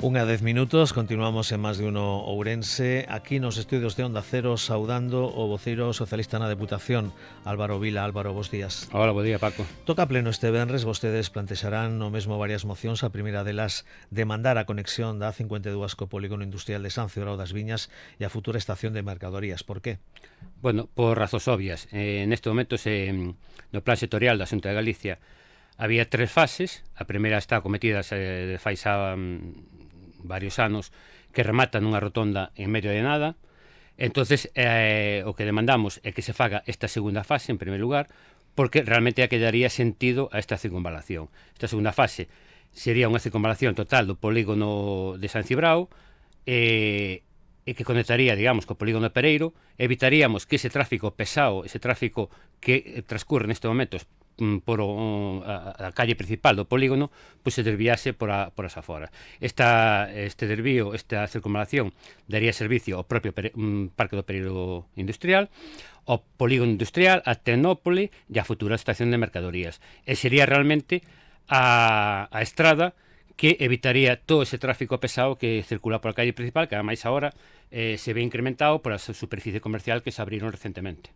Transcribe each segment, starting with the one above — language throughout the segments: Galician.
1:10, continuamos en Más de Uno Ourense. Aquí nos estudios de Onda Cero saudando o voceiro socialista na Deputación, Álvaro Vila. Álvaro, bos días. Hola, bo día, Paco. Toca pleno este venres, vostedes plantexarán no mesmo varias mocións. A primeira delas, demandar a conexión da A52 co polígono industrial de San Cibrao das Viñas e a futura estación de mercadorías. Por qué? Bueno, por razóns obvias. Neste momento, no plan sectorial da Xunta de Galicia había 3 fases. A primeira está acometida de fai xa varios anos, que remata nunha rotonda en medio de nada. Entonces, o que demandamos é que se faga esta segunda fase, en primeiro lugar, porque realmente é que daría sentido a esta circunvalación. Esta segunda fase sería unha circunvalación total do polígono de San Cibrao, e que conectaría, digamos, co polígono de Pereiro. Evitaríamos que ese tráfico pesado, ese tráfico que transcurre nestes momentos por a calle principal do polígono, pois se desviase por as aforas. Este desvío, esta circunvalación, daría servicio ao propio Parque do Pereiro Industrial, ao polígono industrial, a Tecnópole e a futura estación de mercadorías. E sería realmente a estrada que evitaría todo ese tráfico pesado que circula por a calle principal, que ademais agora se ve incrementado por a superficie comercial que se abriron recentemente.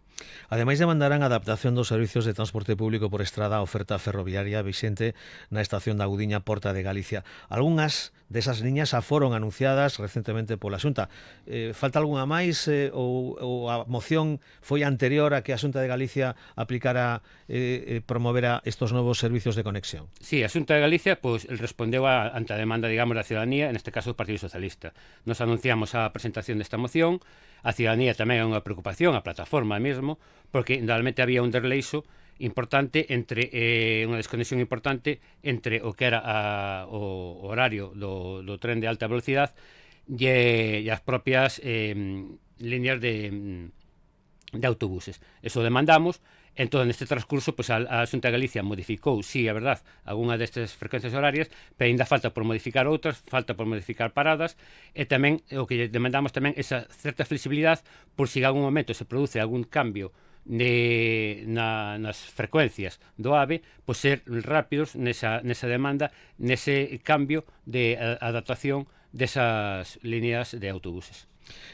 Ademais, demandarán a adaptación dos servicios de transporte público por estrada á oferta ferroviaria vixente na estación da Gudiña Porta de Galicia. Algunhas desas liñas foron anunciadas recentemente pola Xunta. Falta algunha máis ou a moción foi anterior a que a Xunta de Galicia aplicara promovera estos novos servicios de conexión? Sí, a Xunta de Galicia respondeu ante a demanda, digamos, da ciudadanía, neste caso do Partido Socialista. Nos anunciamos a presentación desta moción. A ciudadanía tamén é unha preocupación, a plataforma mesmo, porque realmente había un desleixo importante entre unha desconexión importante entre o que era o horario do tren de alta velocidade e as propias líneas de autobuses. Eso demandamos. Entón, neste transcurso, pues, a Xunta de Galicia modificou, sí, é verdad, algunha destas frecuencias horarias, pero ainda falta por modificar outras, falta por modificar paradas, e tamén o que demandamos tamén esa certa flexibilidade por se en algún momento se produce algún cambio nas frecuencias do AVE, pues ser rápidos nesa demanda, nese cambio de adaptación desas líneas de autobuses.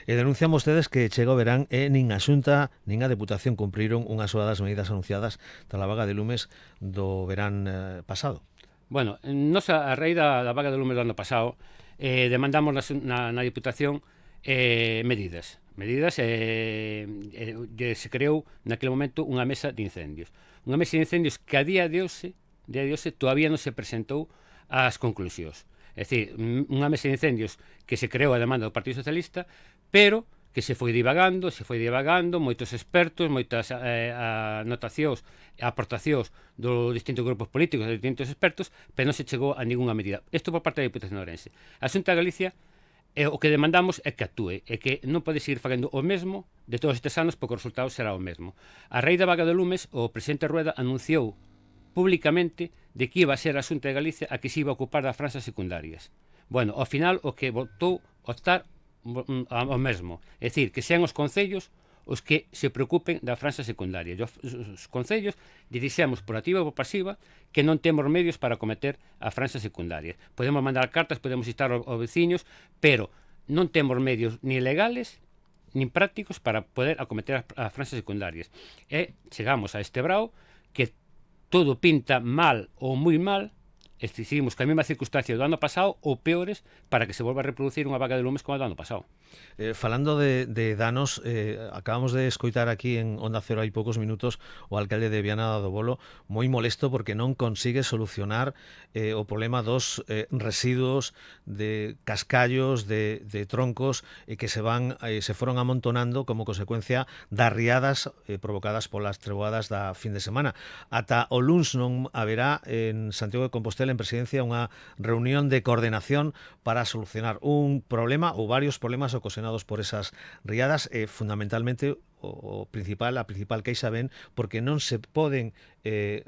E denuncian vostedes que chega o verán e nin a Xunta nin a Deputación cumpriron unha soa das medidas anunciadas da vaga de lumes do verán pasado. Bueno, nos a raíz da vaga de lumes do ano pasado demandamos na Deputación medidas. Se creou naquele momento unha mesa de incendios. Unha mesa de incendios que a día de hoxe todavía non se presentou ás conclusións. É dicir, unha mesa de incendios que se creou a demanda do Partido Socialista, pero que se foi divagando, moitos expertos, moitas anotacións e aportacións dos distintos grupos políticos, dos distintos expertos, pero non se chegou a ninguna medida. Isto por parte da Deputación de Ourense. A Xunta de Galicia, o que demandamos é que actúe, e que non pode seguir facendo o mesmo de todos estes anos, porque o resultado será o mesmo. A raíz da vaga de lumes, o presidente Rueda anunciou públicamente de que iba a ser a Xunta de Galicia a que se iba a ocupar das franxas secundarias. Bueno, ao final o que votou optar ao mesmo, é dicir, que sean os concellos os que se preocupen das franxas secundarias. Os concellos dirixemos por activa ou por pasiva que non temos medios para acometer as franxas secundarias. Podemos mandar cartas, podemos instar aos veciños, pero non temos medios ni legales nin prácticos para poder acometer as franxas secundarias. E chegamos a este brao que todo pinta mal ou moi mal, decidimos que a mesma circunstancia do ano pasado ou peores para que se volva a reproducir unha vaga de lumes como a do ano pasado. Falando de danos, acabamos de escoitar aquí en Onda Cero hai poucos minutos o alcalde de Viana do Bolo moi molesto porque non consigue solucionar o problema dos residuos de cascallos, de troncos que se foron amontonando como consecuencia das riadas provocadas polas treboadas da fin de semana. Ata o luns non haberá en Santiago de Compostela, en Presidencia, unha reunión de coordinación para solucionar un problema ou varios problemas ocasionados por esas riadas, fundamentalmente a principal queixa ven porque non se poden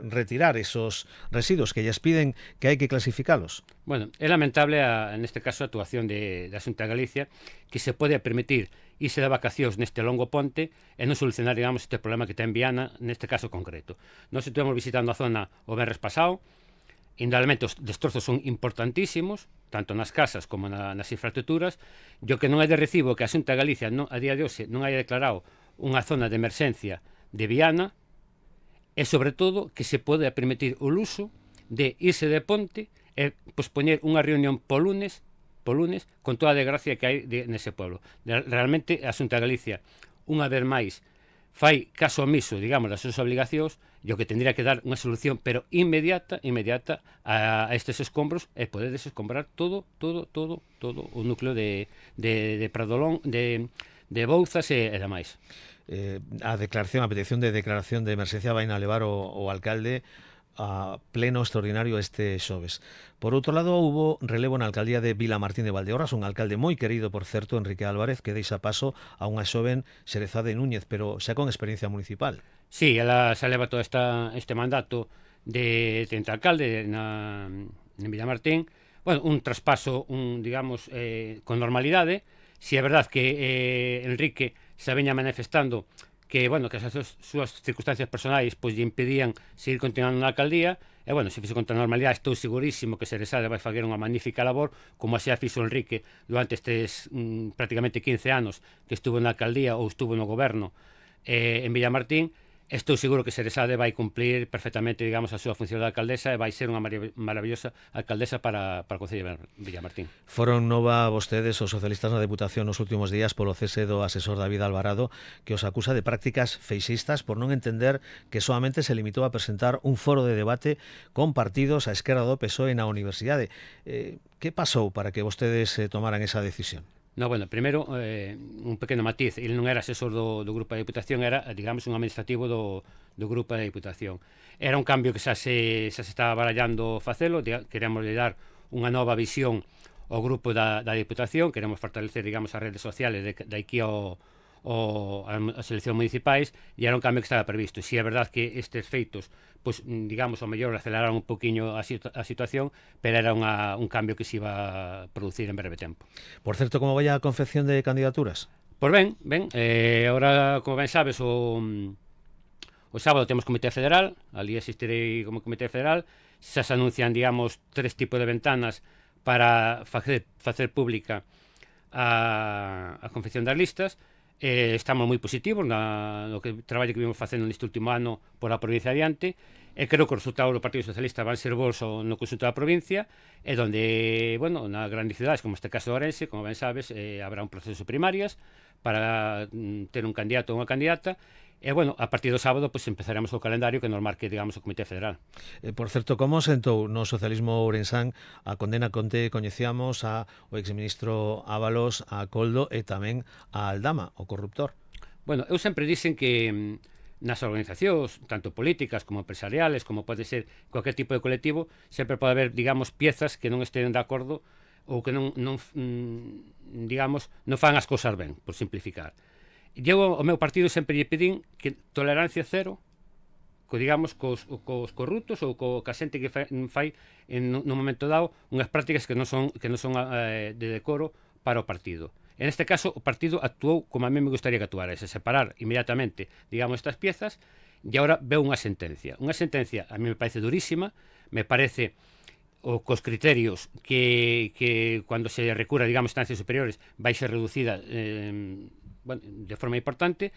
retirar esos residuos que lles piden que hai que clasificalos. Bueno, é lamentable neste caso a actuación da Xunta de Galicia, que se pode permitir irse de vacacións neste longo ponte e non solucionar, digamos, este problema que ten Viana neste caso concreto. Nós estuvemos visitando a zona o venres pasado. Indudablemente os destrozos son importantísimos, tanto nas casas como nas infraestructuras, e o que non é de recibo que a Xunta de Galicia a día de hoxe non haya declarado unha zona de emerxencia de Viana, e sobre todo que se pode permitir o luso de irse de ponte e pospoñer unha reunión po lunes con toda a desgracia que hai nese pueblo. Realmente a Xunta de Galicia, unha vez máis, fai caso omiso, digamos, das súas obligacións, e o que tendría que dar unha solución, pero inmediata a estes escombros, e poder desescombrar todo o núcleo de Pradolón, de Bouzas e demais. A petición de declaración de emerxencia vai a levar o alcalde a pleno extraordinario este xoves. Por outro lado, hubo relevo na alcaldía de Vilamartín de Valdeorras, un alcalde moi querido, por certo, Enrique Álvarez, que deixa paso a unha xoven Xerezade Núñez, pero xa con experiencia municipal. Sí, ela xa leva todo este mandato de alcalde en Vilamartín. Bueno, un traspaso, digamos, con normalidade. Si é verdad que Enrique se veña manifestando que, bueno, que as súas circunstancias personais pois lle impedían seguir continuando na alcaldía, e, bueno, se fixo con normalidade, estou segurísimo que Xerezade vai fazer unha magnífica labor, como xa fixo Enrique durante estes prácticamente 15 anos que estuvo na alcaldía ou estuvo no goberno en Villamartín. Estou seguro que Xerezade vai cumplir perfectamente, digamos, a súa función de alcaldesa e vai ser unha maravillosa alcaldesa para o Concello de Villamartín. Foron nova vostedes, os socialistas na Deputación, nos últimos días polo cese do asesor David Alvarado, que os acusa de prácticas feixistas por non entender que solamente se limitou a presentar un foro de debate con partidos á esquerda do PSOE na universidade. Que pasou para que vostedes tomaran esa decisión? No, bueno, primeiro, un pequeno matiz. Ele non era asesor do grupo de Diputación, era, digamos, un administrativo do grupo de Diputación. Era un cambio que xa se estaba barallando facelo, queremos dar unha nova visión ao grupo da Diputación, queremos fortalecer, digamos, as redes sociales de aquí as eleccións municipais, e era un cambio que estaba previsto. Si é verdad que estes feitos, pues, digamos, ao mellor aceleraron un poquinho a situación, pero era un cambio que se iba a producir en breve tempo. Por certo, como vai a confección de candidaturas? Pois ben, ahora, como ben sabes, o sábado temos Comité Federal, ali asistirei como Comité Federal, xa se anuncian, digamos, 3 tipos de ventanas para facer pública a confección das listas. Estamos moi positivos no traballo que vimos facendo neste último ano por a provincia adiante, e creo que os resultados do Partido Socialista van ser bons no conxunto da provincia, e donde, bueno, nas grandes cidades, como este caso de Ourense, como ben sabes, habrá un proceso de primarias para ter un candidato ou unha candidata. E, bueno, a partir do sábado pues, empezaremos o calendario que nos marque, digamos, o Comité Federal. Por certo, como sentou no socialismo ourensán a condena conte coñecíamos ao exministro Ábalos, a Coldo e tamén a Aldama, o corruptor? Bueno, eu sempre dicen que nas organizacións, tanto políticas como empresariales, como pode ser cualquier tipo de colectivo, sempre pode haber, digamos, piezas que non estén de acordo ou que non digamos, non fan as cousas ben, por simplificar. Eu ao meu partido sempre lle pedín que tolerancia cero, digamos, cos corruptos ou ca xente que fai no momento dado unhas prácticas que non son de decoro para o partido. En este caso, o partido actuou como a mí me gustaría que actuara, se separar inmediatamente, digamos, estas piezas, e agora veo unha sentencia. Unha sentencia a mí me parece durísima, me parece cos criterios que cando se recura, digamos, instancias superiores vai ser reducida de forma importante.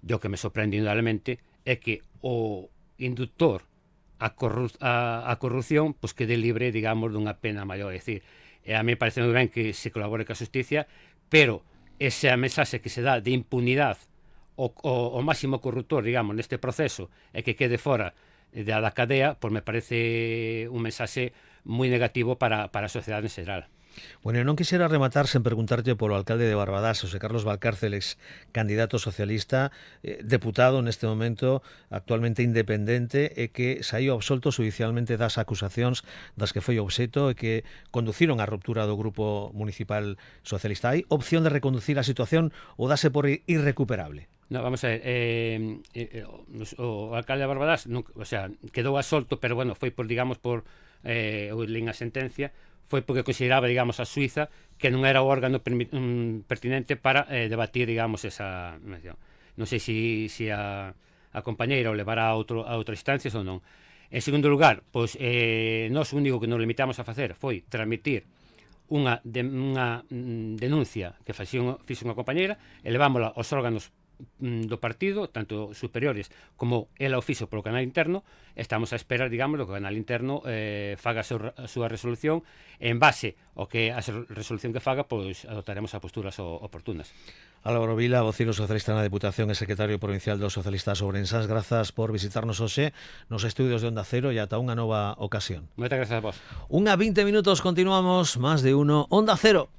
E o que me sorprende indudablemente é que o inductor a corrupción pues quede libre, digamos, dunha pena maior. É dicir, a mí parece moi ben que se colabore ca justicia, pero esa mensaxe que se dá de impunidade o máximo corruptor, digamos, neste proceso, e que quede fora da cadea, pues me parece un mensaxe moi negativo para a sociedade en xeral. Bueno, non quixera rematar sen preguntarte polo alcalde de Barbadás, José Carlos Valcárceles, candidato socialista, deputado neste momento, actualmente independente, e que saíu absolto judicialmente das acusacións das que foi obxeto e que conduciron á ruptura do grupo municipal socialista. Hai opción de reconducir a situación ou dase por irrecuperable? No, vamos a ver, o alcalde de Barbadás, quedou absolto, pero bueno, foi por, digamos, eu lín a sentencia, foi porque consideraba, digamos, a Suiza que non era o órgano pertinente para debatir, digamos, esa mención. Non sei se a compañeira o levará a outras instancias ou non. En segundo lugar, pois, nós o único que nos limitamos a facer foi transmitir unha denuncia que fixe unha compañeira e levámola aos órganos do partido, tanto superiores como ela o fixo polo canal interno. Estamos a esperar, digamos, que o canal interno faga a súa resolución, e en base ao que a resolución que faga, pois adoptaremos as posturas oportunas. Álvaro Vila, vocero socialista na Deputación e secretario provincial dos socialistas ourensás, grazas por visitarnos hoxe nos estudios de Onda Cero e ata unha nova ocasión. Moitas grazas a vos. 1:20 continuamos, Más de Uno, Onda Cero.